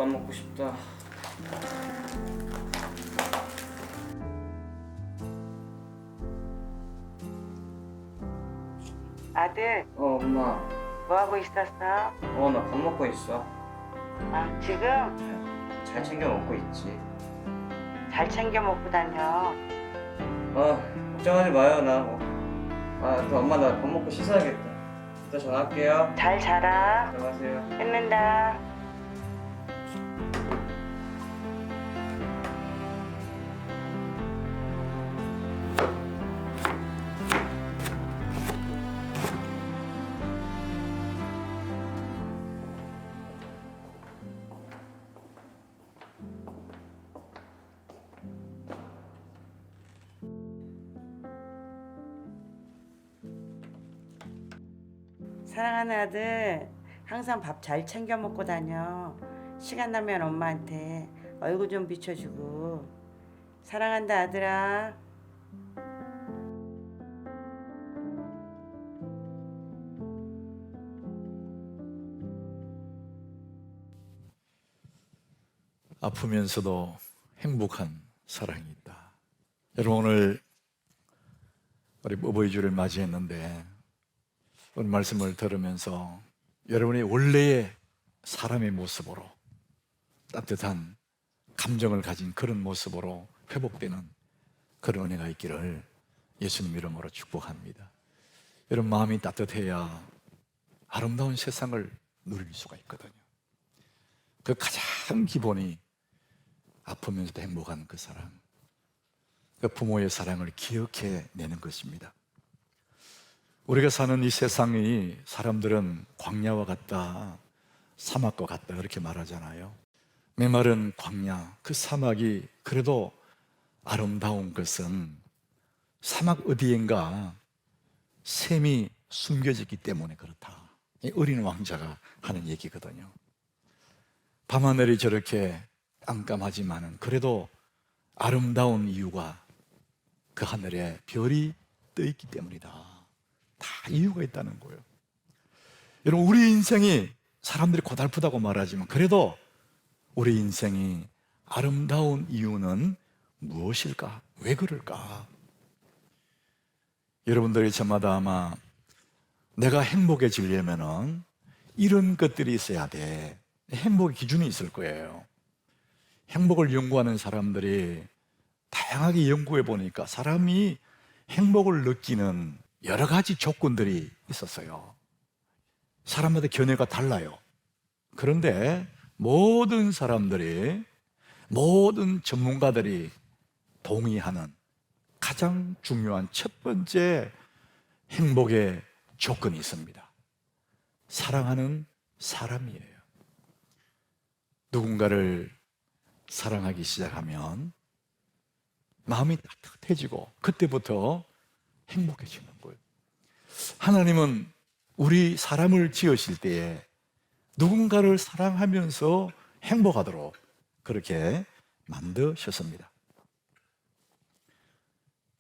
국밥 먹고 싶다. 아들, 엄마. 뭐 하고 있었어? 나 밥 먹고 있어. 아, 지금 잘 챙겨 먹고 있지. 잘 챙겨 먹고 다녀. 걱정하지 마요, 나 뭐. 또 엄마 나 밥 먹고 씻어야겠다. 이따 전화할게요. 잘 자라. 들어가세요. 끊는다. 사랑하는 아들, 항상 밥 잘 챙겨 먹고 다녀. 시간 나면 엄마한테 얼굴 좀 비춰주고. 사랑한다, 아들아. 아프면서도 행복한 사랑이 있다. 여러분, 오늘 우리 어버이주를 맞이했는데 오늘 말씀을 들으면서 여러분이 원래의 사람의 모습으로 따뜻한 감정을 가진 그런 모습으로 회복되는 그런 은혜가 있기를 예수님 이름으로 축복합니다. 여러분, 마음이 따뜻해야 아름다운 세상을 누릴 수가 있거든요. 그 가장 기본이 아프면서도 행복한 그 사랑, 그 부모의 사랑을 기억해내는 것입니다. 우리가 사는 이 세상이 사람들은 광야와 같다, 사막과 같다 그렇게 말하잖아요. 메마른 광야, 그 사막이 그래도 아름다운 것은 사막 어디엔가 샘이 숨겨졌기 때문에 그렇다. 이 어린 왕자가 하는 얘기거든요. 밤하늘이 저렇게 깜깜하지만은 그래도 아름다운 이유가 그 하늘에 별이 떠 있기 때문이다. 다 이유가 있다는 거예요. 여러분, 우리 인생이 사람들이 고달프다고 말하지만 그래도 우리 인생이 아름다운 이유는 무엇일까? 왜 그럴까? 여러분들이 저마다 아마 내가 행복해지려면은 이런 것들이 있어야 돼. 행복의 기준이 있을 거예요. 행복을 연구하는 사람들이 다양하게 연구해 보니까 사람이 행복을 느끼는 여러 가지 조건들이 있었어요. 사람마다 견해가 달라요. 그런데 모든 사람들이, 모든 전문가들이 동의하는 가장 중요한 첫 번째 행복의 조건이 있습니다. 사랑하는 사람이에요. 누군가를 사랑하기 시작하면 마음이 따뜻해지고 그때부터 행복해지는 거예요. 하나님은 우리 사람을 지으실 때에 누군가를 사랑하면서 행복하도록 그렇게 만드셨습니다.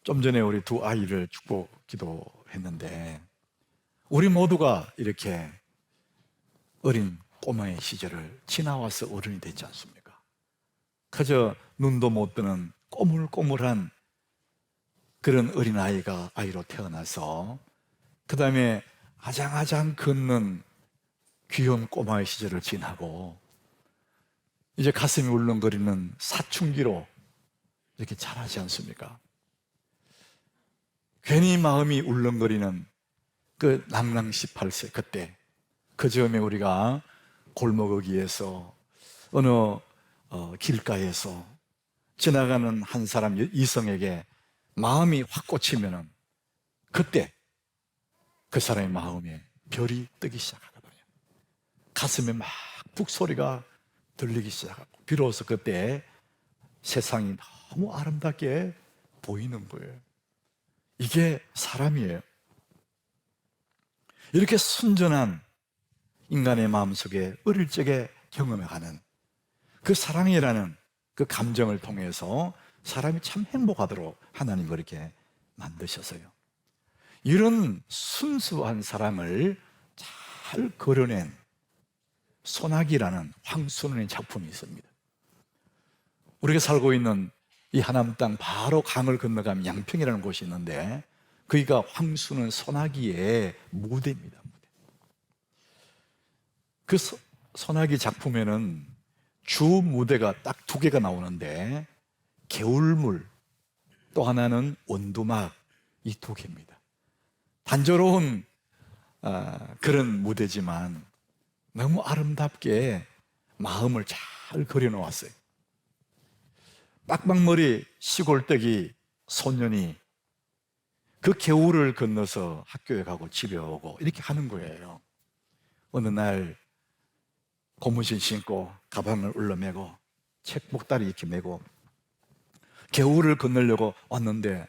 좀 전에 우리 두 아이를 축복 기도했는데 우리 모두가 이렇게 어린 꼬마의 시절을 지나와서 어른이 됐지 않습니까? 그저 눈도 못 뜨는 꼬물꼬물한 그런 어린아이가 아이로 태어나서 그 다음에 아장아장 걷는 귀여운 꼬마의 시절을 지나고 이제 가슴이 울렁거리는 사춘기로 이렇게 자라지 않습니까? 괜히 마음이 울렁거리는 그 낭랑 18세 그때 그 즈음에 우리가 골목 어귀에서 어느 길가에서 지나가는 한 사람 이성에게 마음이 확 꽂히면은 그때 그 사람의 마음에 별이 뜨기 시작하거든요. 가슴에 막 북소리가 들리기 시작하고 비로소 그때 세상이 너무 아름답게 보이는 거예요. 이게 사람이에요. 이렇게 순전한 인간의 마음속에 어릴 적에 경험해가는 그 사랑이라는 그 감정을 통해서 사람이 참 행복하도록 하나님 그렇게 만드셨어요. 이런 순수한 사랑을 잘 걸어낸 소나기라는 황순원의 작품이 있습니다. 우리가 살고 있는 이 하남 땅 바로 강을 건너가면 양평이라는 곳이 있는데 거기가 황순원 소나기의 무대입니다. 무대. 그 소나기 작품에는 주 무대가 딱 두 개가 나오는데 개울물 또 하나는 원두막 이 두 개입니다. 단조로운 그런 무대지만 너무 아름답게 마음을 잘 그려놓았어요. 빡빡머리 시골댁이 소년이 그 개울을 건너서 학교에 가고 집에 오고 이렇게 하는 거예요. 어느 날 고무신 신고 가방을 울러매고 책 목다리 이렇게 메고 개울을 건너려고 왔는데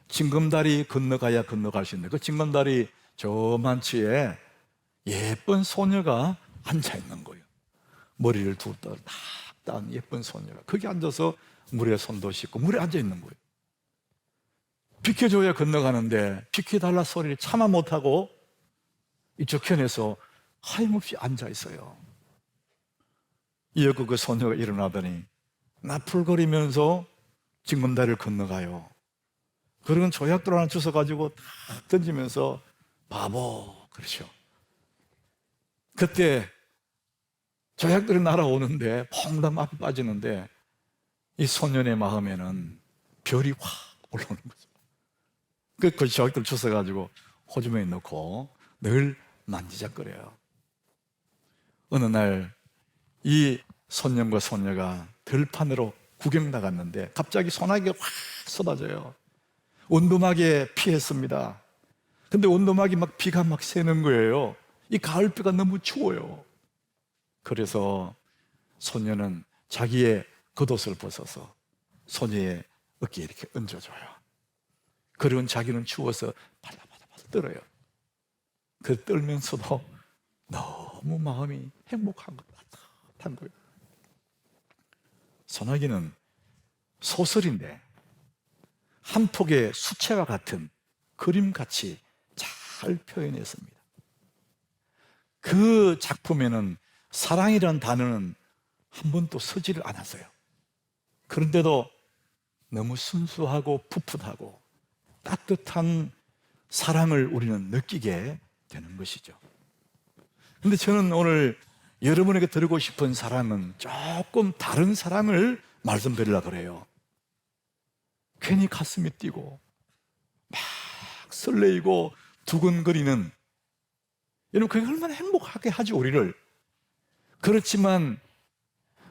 징검다리 건너가야 건너갈 수 있는 그 징검다리 저만치에 예쁜 소녀가 앉아 있는 거예요. 머리를 두르다 딱 예쁜 소녀가 거기 앉아서 물에 손도 씻고 물에 앉아 있는 거예요. 비켜줘야 건너가는데 비켜달라 소리를 참아 못하고 이쪽 편에서 하염없이 앉아 있어요. 이어고 그 소녀가 일어나더니 나풀거리면서 징검다리를 건너가요. 그러면 조약돌 하나 주워가지고 탁 던지면서 바보 그러죠. 그때 조약돌이 날아오는데 퐁당 앞에 빠지는데 이 소년의 마음에는 별이 확 올라오는 거죠. 그 조약돌 주워가지고 호주머니에 넣고 늘 만지작거려요. 어느 날 이 소년과 소녀가 들판으로 구경 나갔는데 갑자기 소나기가 확 쏟아져요. 원두막에 피했습니다. 근데 원두막이 비가 막 새는 거예요. 이 가을비가 너무 추워요. 그래서 소녀는 자기의 겉옷을 벗어서 소녀의 어깨에 이렇게 얹어줘요. 그리고 자기는 추워서 바다바다 떨어요. 그 떨면서도 너무 마음이 행복한 것 따뜻한 거예요. 소나기는 소설인데 한 폭의 수채화 같은 그림같이 잘 표현했습니다. 그 작품에는 사랑이라는 단어는 한 번도 쓰지를 않았어요. 그런데도 너무 순수하고 풋풋하고 따뜻한 사랑을 우리는 느끼게 되는 것이죠. 그런데 저는 오늘 여러분에게 드리고 싶은 사랑은 조금 다른 사랑을 말씀드리려고 그래요. 괜히 가슴이 뛰고 막 설레이고 두근거리는, 여러분 그게 얼마나 행복하게 하죠 우리를. 그렇지만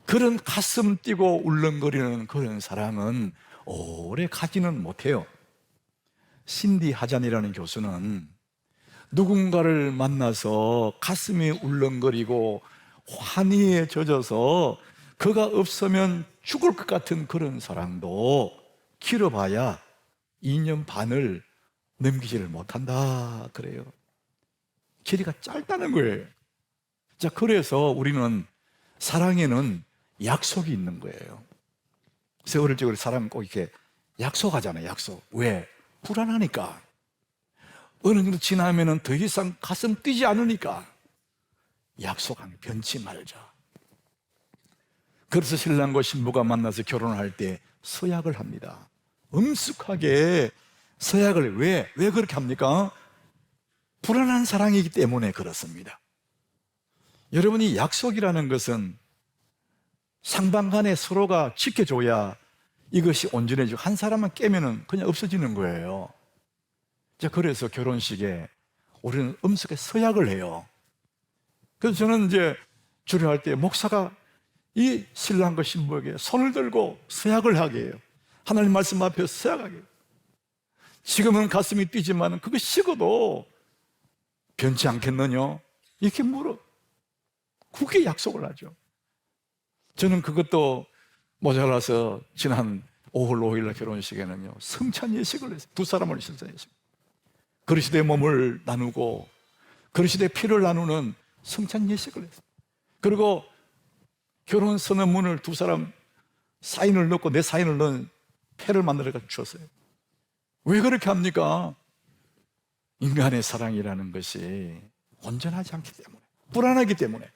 그런 가슴 뛰고 울렁거리는 그런 사랑은 오래 가지는 못해요. 신디 하잔이라는 교수는 누군가를 만나서 가슴이 울렁거리고 환희에 젖어서 그가 없으면 죽을 것 같은 그런 사랑도 길어봐야 2년 반을 넘기지를 못한다 그래요. 길이가 짧다는 거예요. 자, 그래서 우리는 사랑에는 약속이 있는 거예요. 그래서 어릴 적 우리 사람은 꼭 이렇게 약속하잖아요. 약속. 왜? 불안하니까. 어느 정도 지나면은 더 이상 가슴 뛰지 않으니까 약속하면 변치 말자. 그래서 신랑과 신부가 만나서 결혼할 때 서약을 합니다. 엄숙하게 서약을 왜 그렇게 합니까? 불안한 사랑이기 때문에 그렇습니다. 여러분이 약속이라는 것은 상방간에 서로가 지켜줘야 이것이 온전해지고 한 사람만 깨면은 그냥 없어지는 거예요. 자, 그래서 결혼식에 우리는 엄숙하게 서약을 해요. 그래서 저는 이제 주례할 때 목사가 이 신랑과 신부에게 손을 들고 서약을 하게 해요. 하나님 말씀 앞에 서약하게 해요. 지금은 가슴이 뛰지만 그거 식어도 변치 않겠느냐? 이렇게 물어. 그게 약속을 하죠. 저는 그것도 모자라서 지난 5월 5일 결혼식에는요 성찬 예식을 했어요. 두 사람을 성찬 예식. 그리스도의 몸을 나누고 그리스도의 피를 나누는 성찬 예식을 했어요. 그리고 결혼 선언문을 두 사람 사인을 넣고 내 사인을 넣은 패를 만들어 주었어요. 왜 그렇게 합니까? 인간의 사랑이라는 것이 온전하지 않기 때문에, 불안하기 때문에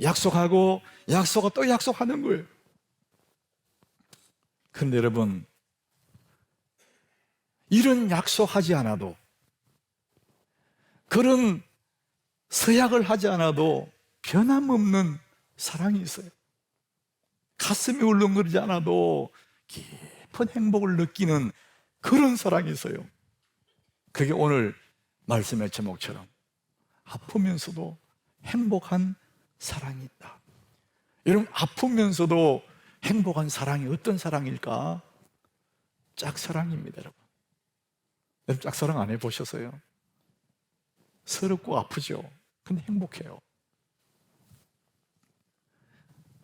약속하고 약속하고 또 약속하는 거예요. 그런데 여러분, 이런 약속하지 않아도, 그런 서약을 하지 않아도 변함없는 사랑이 있어요. 가슴이 울렁거리지 않아도 깊은 행복을 느끼는 그런 사랑이 있어요. 그게 오늘 말씀의 제목처럼 아프면서도 행복한 사랑이 있다. 여러분, 아프면서도 행복한 사랑이 어떤 사랑일까? 짝사랑입니다, 여러분. 여러분, 짝사랑 안 해보셨어요? 서럽고 아프죠? 근데 행복해요.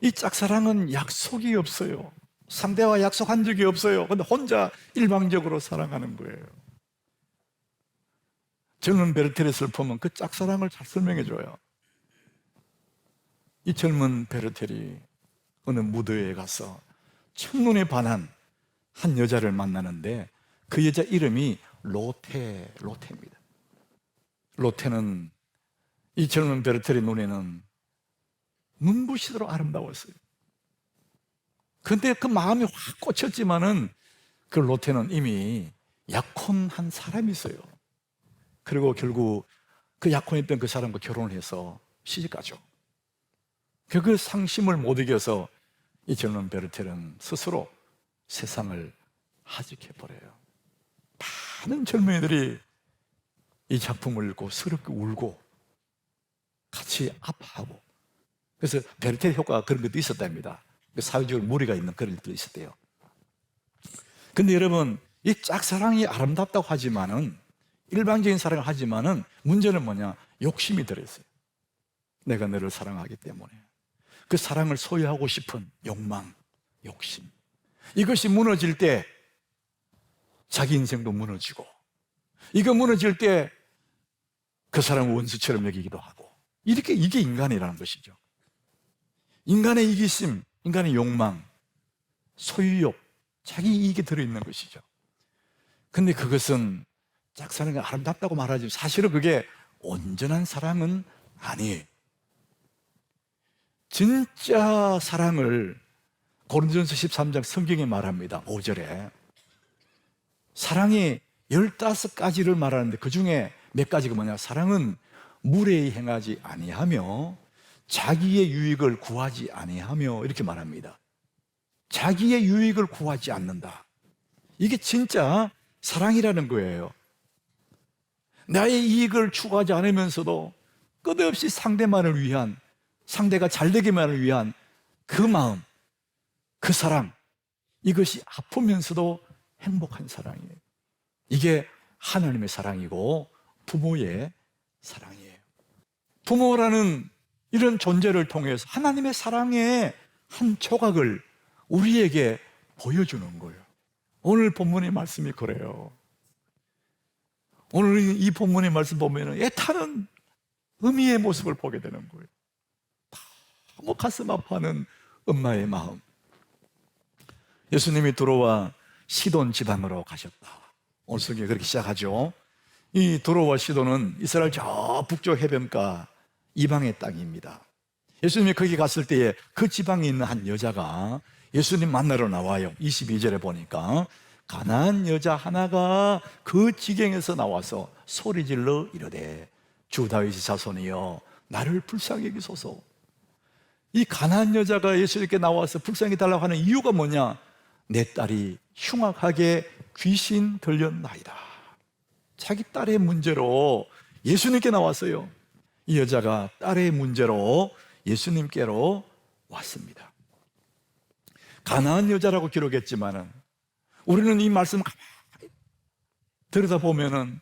이 짝사랑은 약속이 없어요. 상대와 약속한 적이 없어요. 근데 혼자 일방적으로 사랑하는 거예요. 젊은 베르테르의 슬픔은 그 짝사랑을 잘 설명해 줘요. 이 젊은 베르테르이 어느 무도회에 가서 첫눈에 반한 한 여자를 만나는데 그 여자 이름이 로테입니다. 로테는 이 젊은 베르테르의 눈에는 눈부시도록 아름다웠어요. 그런데 그 마음이 확 꽂혔지만은 그 로테는 이미 약혼한 사람이 있어요. 그리고 결국 그 약혼했던 그 사람과 결혼을 해서 시집가죠. 그 상심을 못 이겨서 이 젊은 베르테르는 스스로 세상을 하직해버려요. 많은 젊은이들이 이 작품을 읽고 서럽게 울고 같이 아파하고, 그래서 베르테르 효과가 그런 것도 있었답니다. 사회적으로 무리가 있는 그런 일도 있었대요. 근데 여러분, 이 짝사랑이 아름답다고 하지만은, 일방적인 사랑을 하지만은 문제는 뭐냐? 욕심이 들어있어요. 내가 너를 사랑하기 때문에 그 사랑을 소유하고 싶은 욕망, 욕심, 이것이 무너질 때 자기 인생도 무너지고, 이거 무너질 때 그 사람을 원수처럼 여기기도 하고, 이게 인간이라는 것이죠. 인간의 이기심, 인간의 욕망, 소유욕, 자기 이익이 들어있는 것이죠. 근데 그것은 짝사랑이 아름답다고 말하지만 사실은 그게 온전한 사랑은 아니에요. 진짜 사랑을 고린도전서 13장 성경에 말합니다. 5절에 사랑이 15가지를 말하는데 그 중에 몇 가지가 뭐냐? 사랑은 무례히 행하지 아니하며 자기의 유익을 구하지 아니하며, 이렇게 말합니다. 자기의 유익을 구하지 않는다. 이게 진짜 사랑이라는 거예요. 나의 이익을 추구하지 않으면서도 끝없이 상대만을 위한, 상대가 잘 되기만을 위한 그 마음, 그 사랑, 이것이 아프면서도 행복한 사랑이에요. 이게 하나님의 사랑이고 부모의 사랑이에요. 부모라는 이런 존재를 통해서 하나님의 사랑의 한 조각을 우리에게 보여주는 거예요. 오늘 본문의 말씀이 그래요. 오늘 이 본문의 말씀 보면 애타는 어미의 모습을 보게 되는 거예요. 너무 가슴 아파하는 엄마의 마음. 예수님이 들어와 시돈 지방으로 가셨다. 오늘 성경이 그렇게 시작하죠. 이 도로와 시돈은 이스라엘 저 북쪽 해변가 이방의 땅입니다. 예수님이 거기 갔을 때에 그 지방에 있는 한 여자가 예수님 만나러 나와요. 22절에 보니까 가나안 여자 하나가 그 지경에서 나와서 소리질러 이르되 주 다윗의 자손이여 나를 불쌍히 여기소서. 이 가나안 여자가 예수님께 나와서 불쌍히 달라고 하는 이유가 뭐냐? 내 딸이 흉악하게 귀신 들렸나이다. 자기 딸의 문제로 예수님께 나왔어요. 이 여자가 딸의 문제로 예수님께로 왔습니다. 가나안 여자라고 기록했지만은 우리는 이 말씀 가만히 들여다보면은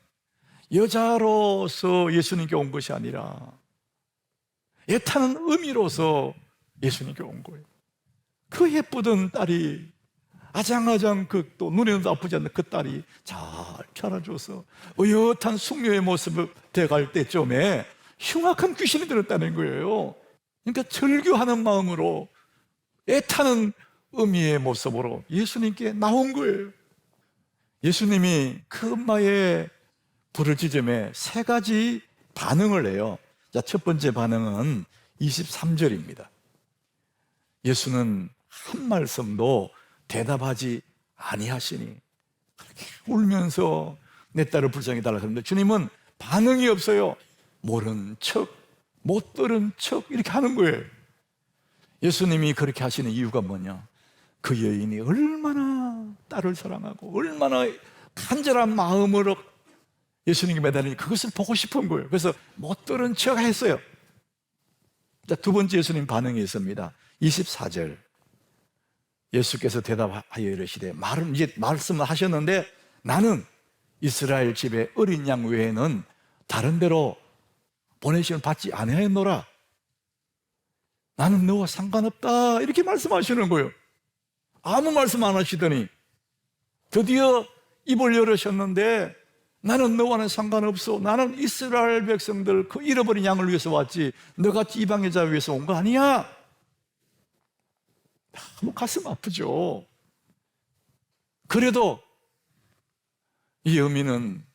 여자로서 예수님께 온 것이 아니라 애타는 어미로서 예수님께 온 거예요. 그 예쁘던 딸이 아장아장 또 눈에도 아프지 않는 그 딸이 잘 자라줘서 어엿한 숙녀의 모습을 돼갈 때쯤에 흉악한 귀신이 들었다는 거예요. 그러니까 절규하는 마음으로 애타는 어미의 모습으로 예수님께 나온 거예요. 예수님이 그 엄마의 부르짖음에 3가지 반응을 해요. 자, 첫 번째 반응은 23절입니다. 예수는 한 말씀도 대답하지 아니하시니 그렇게 울면서 내 딸을 불쌍히 달라 그러는데 주님은 반응이 없어요. 모른 척, 못 들은 척 이렇게 하는 거예요. 예수님이 그렇게 하시는 이유가 뭐냐? 그 여인이 얼마나 딸을 사랑하고 얼마나 간절한 마음으로 예수님께 매달리니 그것을 보고 싶은 거예요. 그래서 못 들은 척 했어요. 자, 두 번째 예수님 반응이 있습니다. 24절 예수께서 대답하여 이르시되 이제 말씀을 하셨는데 나는 이스라엘 집에 어린 양 외에는 다른 데로 보내심을 받지 아니하였노라. 나는 너와 상관없다 이렇게 말씀하시는 거예요. 아무 말씀 안 하시더니 드디어 입을 열으셨는데 나는 너와는 상관없어. 나는 이스라엘 백성들 그 잃어버린 양을 위해서 왔지 너같이 이방의 자 위해서 온 거 아니야. 너무 가슴 아프죠. 그래도 이 어미는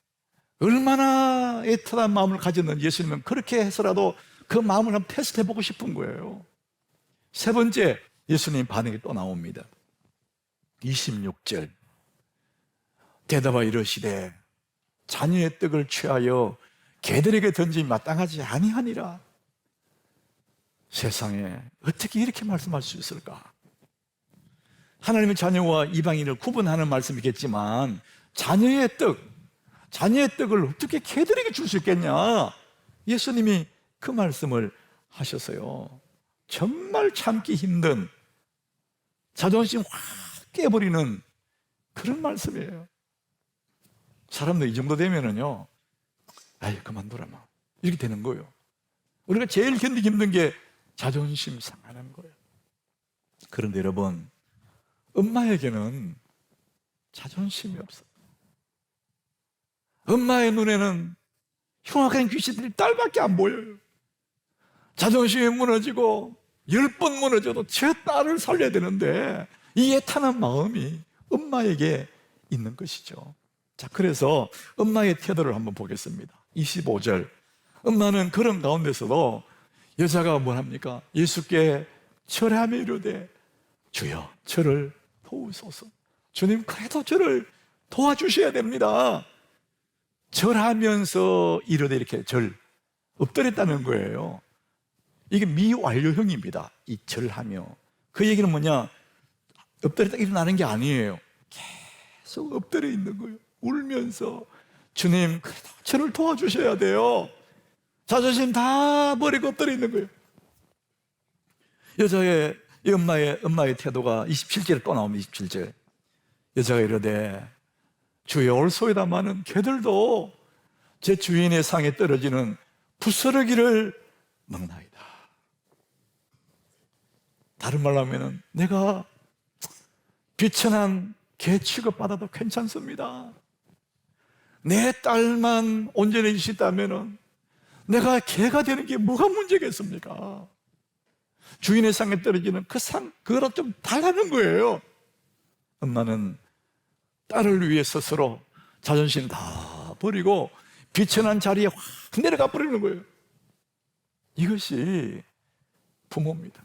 얼마나 애틋한 마음을 가졌는지 예수님은 그렇게 해서라도 그 마음을 한번 테스트해보고 싶은 거예요. 세 번째 예수님 반응이 또 나옵니다. 26절 대답하여 이르시되 자녀의 떡을 취하여 개들에게 던짐이 마땅하지 아니하니라. 세상에 어떻게 이렇게 말씀할 수 있을까? 하나님의 자녀와 이방인을 구분하는 말씀이겠지만 자녀의 떡을 어떻게 개들에게 줄 수 있겠냐? 예수님이 그 말씀을 하셨어요. 정말 참기 힘든 자존심 확 깨버리는 그런 말씀이에요. 사람들 이 정도 되면은요, 아유 그만둬라 막 이렇게 되는 거예요. 우리가 제일 견디기 힘든 게 자존심 상하는 거예요. 그런데 여러분, 엄마에게는 자존심이 없어요. 엄마의 눈에는 흉악한 귀신들이 딸밖에 안 보여요. 자존심이 무너지고 10번 무너져도 제 딸을 살려야 되는데 이 애탄한 마음이 엄마에게 있는 것이죠. 자, 그래서 엄마의 태도를 한번 보겠습니다. 25절 엄마는 그런 가운데서도 여자가 뭘 합니까? 예수께 절하며 이르되 주여 저를 도우소서. 주님 그래도 저를 도와주셔야 됩니다. 절하면서 이르되 이렇게 엎드렸다는 거예요. 이게 미완료형입니다. 이 절하며. 그 얘기는 뭐냐? 엎드렸다 일어나는 게 아니에요. 계속 엎드려 있는 거예요. 울면서 주님 그래도 저를 도와주셔야 돼요. 자존심 다 버리고 엎드려 있는 거예요. 여자의 이 엄마의 태도가 27절에 또 나옵니다. 27절 여자가 이르되 주여 올소이다마는 개들도 제 주인의 상에 떨어지는 부스러기를 먹나이다. 다른 말로 하면 내가 비천한 개 취급받아도 괜찮습니다. 내 딸만 온전해지시다면 내가 개가 되는 게 뭐가 문제겠습니까? 주인의 상에 떨어지는 그 상, 그거랑 좀 달라는 거예요. 엄마는 딸을 위해 스스로 자존심 다 버리고 비천한 자리에 확 내려가 버리는 거예요. 이것이 부모입니다.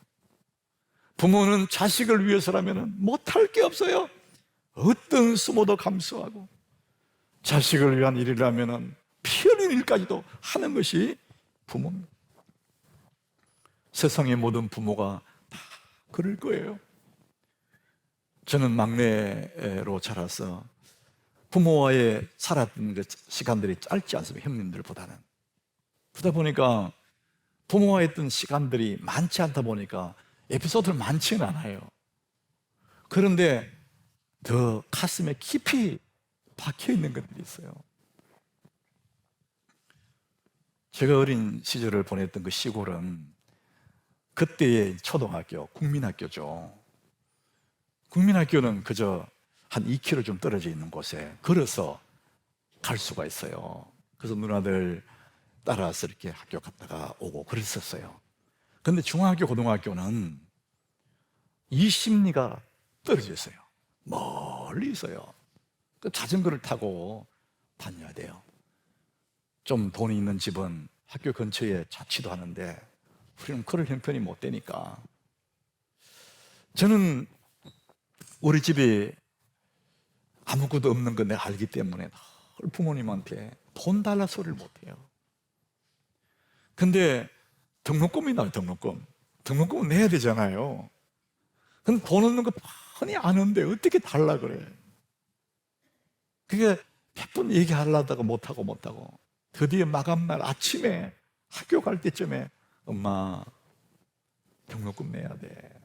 부모는 자식을 위해서라면 못할 게 없어요. 어떤 수모도 감수하고 자식을 위한 일이라면 피 흘린 일까지도 하는 것이 부모입니다. 세상의 모든 부모가 다 그럴 거예요. 저는 막내로 자라서 부모와의 살았던 그 시간들이 짧지 않습니다. 형님들보다는. 그러다 보니까 부모와 했던 시간들이 많지 않다 보니까 에피소드는 많지는 않아요. 그런데 더 가슴에 깊이 박혀 있는 것들이 있어요. 제가 어린 시절을 보냈던 그 시골은 그때의 초등학교, 국민학교죠. 국민학교는 그저 한 2km 좀 떨어져 있는 곳에 걸어서 갈 수가 있어요. 그래서 누나들 따라서 이렇게 학교 갔다가 오고 그랬었어요. 근데 중학교, 고등학교는 20리가 떨어져 있어요. 멀리 있어요. 그 자전거를 타고 다녀야 돼요. 좀 돈이 있는 집은 학교 근처에 자취도 하는데 우리는 그럴 형편이 못 되니까. 저는 우리 집에 아무것도 없는 거 내가 알기 때문에 늘 부모님한테 돈 달라 소리를 못 해요. 근데 등록금이 나와요, 등록금. 등록금은 내야 되잖아요. 근데 돈 없는 거 뻔히 아는데 어떻게 달라 그래. 그게 100번 얘기하려다가 못하고 드디어 마감날 아침에 학교 갈 때쯤에 엄마 등록금 내야 돼.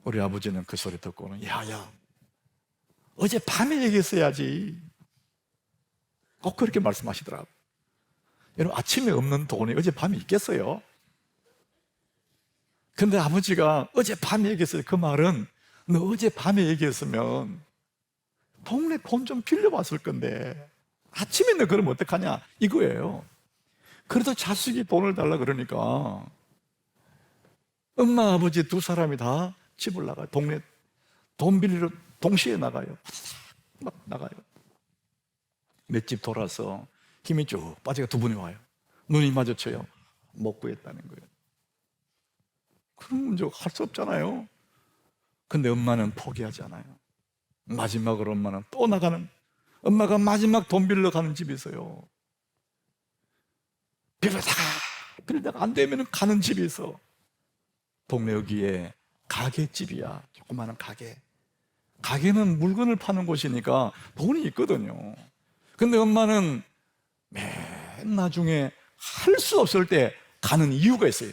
우리 아버지는 그 소리 듣고는 야야 어제 밤에 얘기했어야지. 꼭 그렇게 말씀하시더라고요. 여러분 아침에 없는 돈이 어제 밤에 있겠어요? 근데 아버지가 어제 밤에 얘기했어요. 그 말은 너 어제 밤에 얘기했으면 동네 돈 좀 빌려봤을 건데 아침에 너 그러면 어떡하냐 이거예요. 그래도 자식이 돈을 달라 그러니까 엄마 아버지 두 사람이 다 집을 나가요. 동네 돈 빌리러 동시에 나가요. 막 나가요. 몇 집 돌아서 힘이 쭉 빠지가 두 분이 와요. 눈이 마주쳐요. 못 구했다는 거예요. 그런 문제 할 수 없잖아요. 근데 엄마는 포기하지 않아요. 마지막으로 엄마는 또 나가는, 엄마가 마지막 돈 빌려 가는 집이 있어요. 빌려다가 안 되면 가는 집이 있어. 동네 여기에 가게집이야. 조그마한 가게. 가게는 물건을 파는 곳이니까 돈이 있거든요. 근데 엄마는 맨 나중에 할 수 없을 때 가는 이유가 있어요.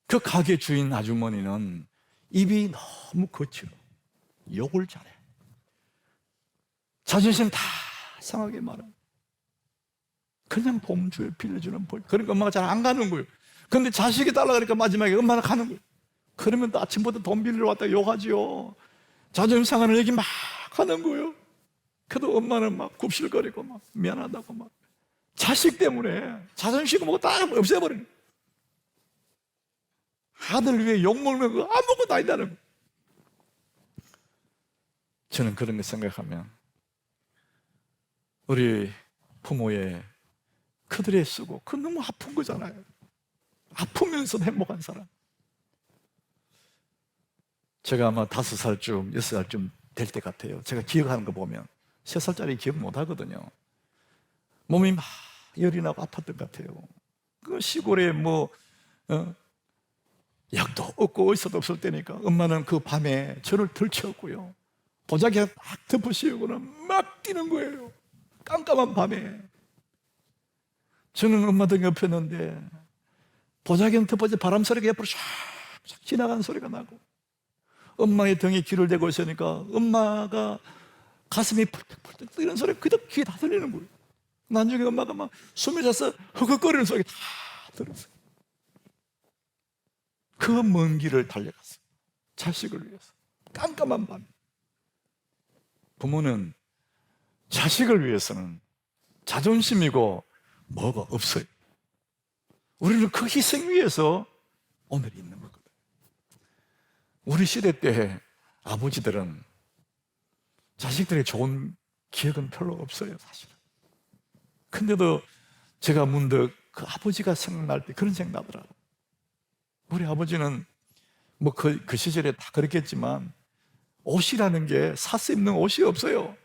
그 가게 주인 아주머니는 입이 너무 거칠어. 욕을 잘해. 자존심 다 상하게 말해. 그냥 봄주에 빌려주는 볼. 그러니까 엄마가 잘 안 가는 거예요. 근데 자식이 달라 그러니까 마지막에 엄마는 가는 거예요. 그러면 또 아침부터 돈 빌리러 왔다 욕하지요. 자존심 상하는 얘기 막 하는 거예요. 그래도 엄마는 막 굽실거리고 막 미안하다고 막 자식 때문에 자존심 뭐고 다 없애버리는 거예요. 아들 위해 욕먹는 거 아무것도 아니다는 거예요. 저는 그런 거 생각하면 우리 부모의 그들의 쓰고 그 너무 아픈 거잖아요. 아프면서 행복한 사람. 제가 아마 5살쯤 6살쯤 될 때 같아요. 제가 기억하는 거 보면 3살짜리 기억 못 하거든요. 몸이 막 열이 나고 아팠던 것 같아요. 그 시골에 약도 없고 의사도 없을 때니까 엄마는 그 밤에 저를 들치웠고요. 보자기에 막 덮어 씌우고는 막 뛰는 거예요. 깜깜한 밤에. 저는 엄마 등에 엎였는데 보자기는 덮어져 바람 소리가 옆으로 쫙 지나가는 소리가 나고 엄마의 등에 귀를 대고 있으니까 엄마가 가슴이 펄떡펄떡 뛰는 소리가 그저 귀에 다 들리는 거예요. 나중에 엄마가 막 숨이 차서 허걱거리는 소리가 다 들었어요. 그 먼 길을 달려갔어요. 자식을 위해서. 깜깜한 밤. 부모는 자식을 위해서는 자존심이고 뭐가 없어요. 우리는 그 희생 위해서 오늘 있는 거거든요. 우리 시대 때 아버지들은 자식들의 좋은 기억은 별로 없어요, 사실은. 근데도 제가 문득 그 아버지가 생각날 때 그런 생각 나더라고요. 우리 아버지는 그 시절에 다 그랬겠지만 옷이라는 게 사서 입는 옷이 없어요.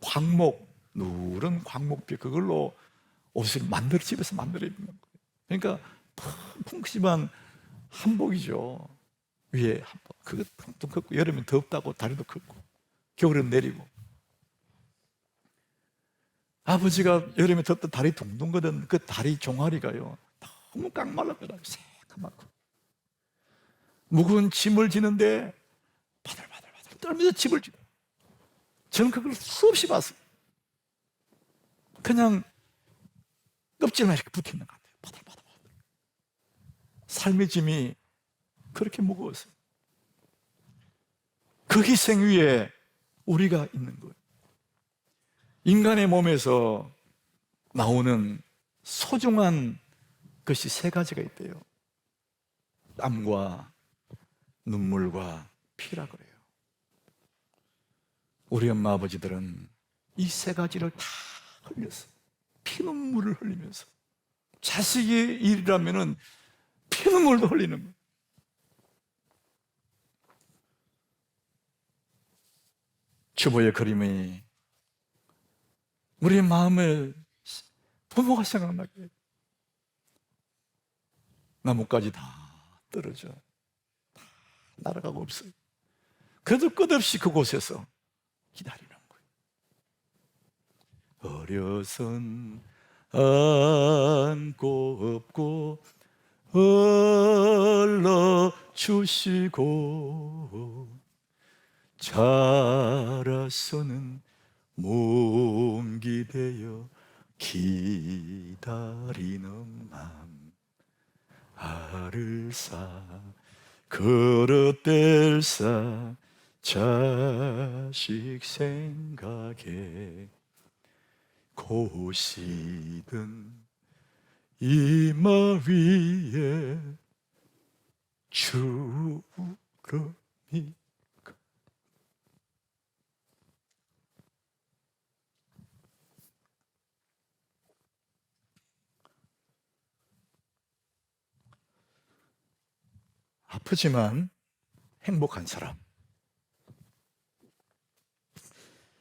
광목, 누런 광목빛 그걸로 옷을 집에서 만들어 입는 거예요. 그러니까 펑펑심한 한복이죠. 위에 한복. 그거 텅텅 걷고 여름엔 덥다고 다리도 걷고 겨울엔 내리고. 아버지가 여름에 덥다 다리 둥둥 거든 그 다리 종아리가요 너무 깡말랐더라고요. 새까맣고 무거운 짐을 지는데 바들바들 떨면서 짐을 지고 저는 그걸 수없이 봤어요. 그냥 껍질만 이렇게 붙어있는 것 같아요. 바들바들. 삶의 짐이 그렇게 무거웠어요. 그 희생 위에 우리가 있는 거예요. 인간의 몸에서 나오는 소중한 것이 3가지가 있대요. 땀과 눈물과 피라 그래요. 우리 엄마 아버지들은 이 3가지를 다 흘렸어요. 피눈물을 흘리면서 자식이 일이라면은 피눈물도 흘리는 거예요. 주보의 그림이 우리의 마음에 부모가 생각나게 해요. 나뭇가지 다 떨어져 다 날아가고 없어요. 그래도 끝없이 그곳에서 기다리는 거예요. 어려선 안고 업고 얼러주시고 자라서는 몸기되어 기다리는 맘 아를사 그릇될사 자식 생각에 고시든 이마 위에 주름이 아프지만 행복한 사람.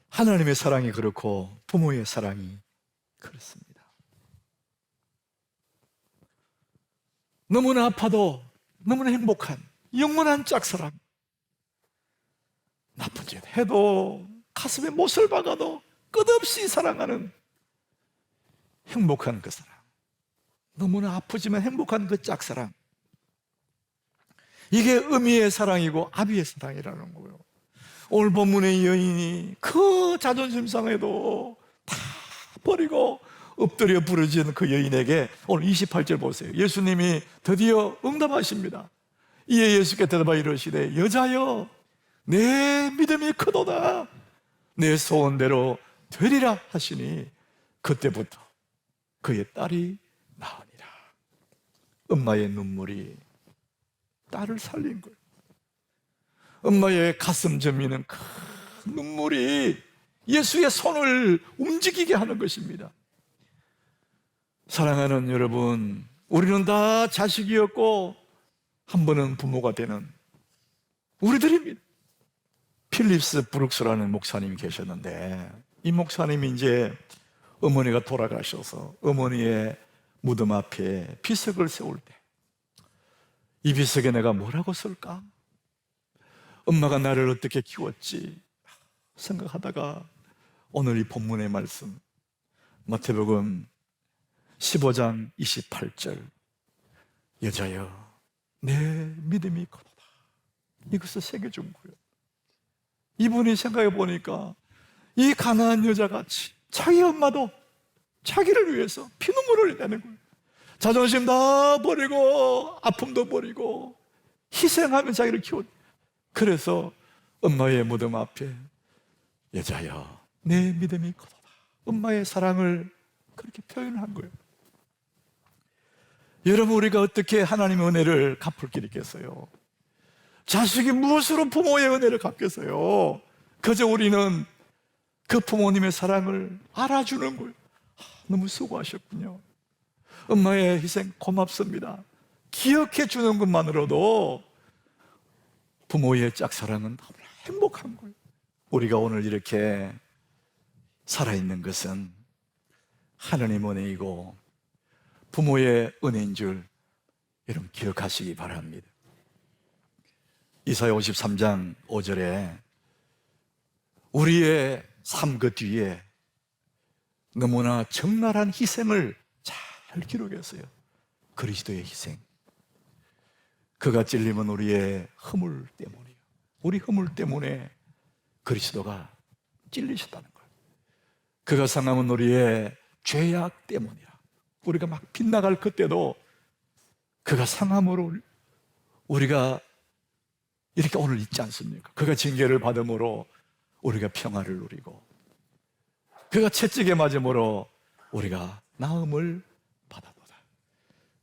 하나님의 사랑이 그렇고 부모의 사랑이 그렇습니다. 너무나 아파도 너무나 행복한 영원한 짝사랑. 나쁜 짓 해도 가슴에 못을 박아도 끝없이 사랑하는 행복한 그 사랑. 너무나 아프지만 행복한 그 짝사랑. 이게 음이의 사랑이고 아비의 사랑이라는 거예요. 오늘 본문의 여인이 그 자존심 상해도 다 버리고 엎드려 부르짖는 그 여인에게 오늘 28절 보세요. 예수님이 드디어 응답하십니다. 이에 예수께 대답하여 이르시되 여자여 내 믿음이 크도다 내 소원대로 되리라 하시니 그때부터 그의 딸이 나으니라. 엄마의 눈물이 딸을 살린 거예요. 엄마의 가슴 저미는 큰 눈물이 예수의 손을 움직이게 하는 것입니다. 사랑하는 여러분, 우리는 다 자식이었고 한 번은 부모가 되는 우리들입니다. 필립스 브룩스라는 목사님이 계셨는데 이 목사님이 이제 어머니가 돌아가셔서 어머니의 무덤 앞에 비석을 세울 때 이 비석에 내가 뭐라고 쓸까? 엄마가 나를 어떻게 키웠지? 생각하다가 오늘 이 본문의 말씀 마태복음 15장 28절 여자여 내 믿음이 크도다 이것을 새겨준 거예요. 이분이 생각해 보니까 이 가난한 여자같이 자기 엄마도 자기를 위해서 피눈물을 흘리는 거예요. 자존심 다 버리고 아픔도 버리고 희생하며 자기를 키웠. 그래서 엄마의 무덤 앞에 여자여 내 믿음이 크도다 엄마의 사랑을 그렇게 표현한 거예요. 여러분 우리가 어떻게 하나님의 은혜를 갚을 길이 있겠어요? 자식이 무엇으로 부모의 은혜를 갚겠어요? 그저 우리는 그 부모님의 사랑을 알아주는 거예요. 너무 수고하셨군요. 엄마의 희생 고맙습니다. 기억해 주는 것만으로도 부모의 짝사랑은 너무나 행복한 거예요. 우리가 오늘 이렇게 살아있는 것은 하나님 은혜이고 부모의 은혜인 줄 여러분 기억하시기 바랍니다. 이사야 53장 5절에 우리의 삶 그 뒤에 너무나 적나라한 희생을 잘 기록했어요. 그리스도의 희생. 그가 찔림은 우리의 허물 때문이에요. 우리 허물 때문에 그리스도가 찔리셨다는 거예요. 그가 상함은 우리의 죄악 때문이라. 우리가 막 빗나갈 그때도 그가 상함으로 우리가 이렇게 오늘 있지 않습니까? 그가 징계를 받음으로 우리가 평화를 누리고 그가 채찍에 맞음으로 우리가 나음을 받아보다.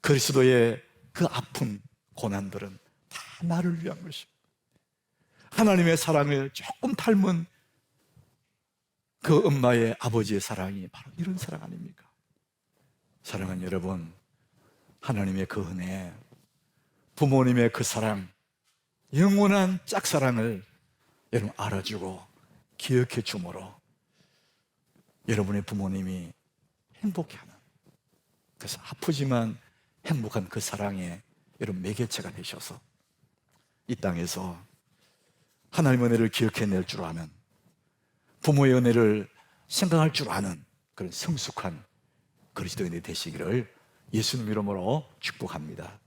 그리스도의 그 아픈 고난들은 다 나를 위한 것입니다. 하나님의 사랑을 조금 닮은 그 엄마의 아버지의 사랑이 바로 이런 사랑 아닙니까? 사랑하는 여러분, 하나님의 그 은혜, 부모님의 그 사랑, 영원한 짝사랑을 여러분 알아주고 기억해 주므로 여러분의 부모님이 행복해하는, 그래서 아프지만 행복한 그 사랑에 여러분 매개체가 되셔서 이 땅에서 하나님의 은혜를 기억해낼 줄 아는, 부모의 은혜를 생각할 줄 아는 그런 성숙한 그리스도인이 되시기를 예수님 이름으로 축복합니다.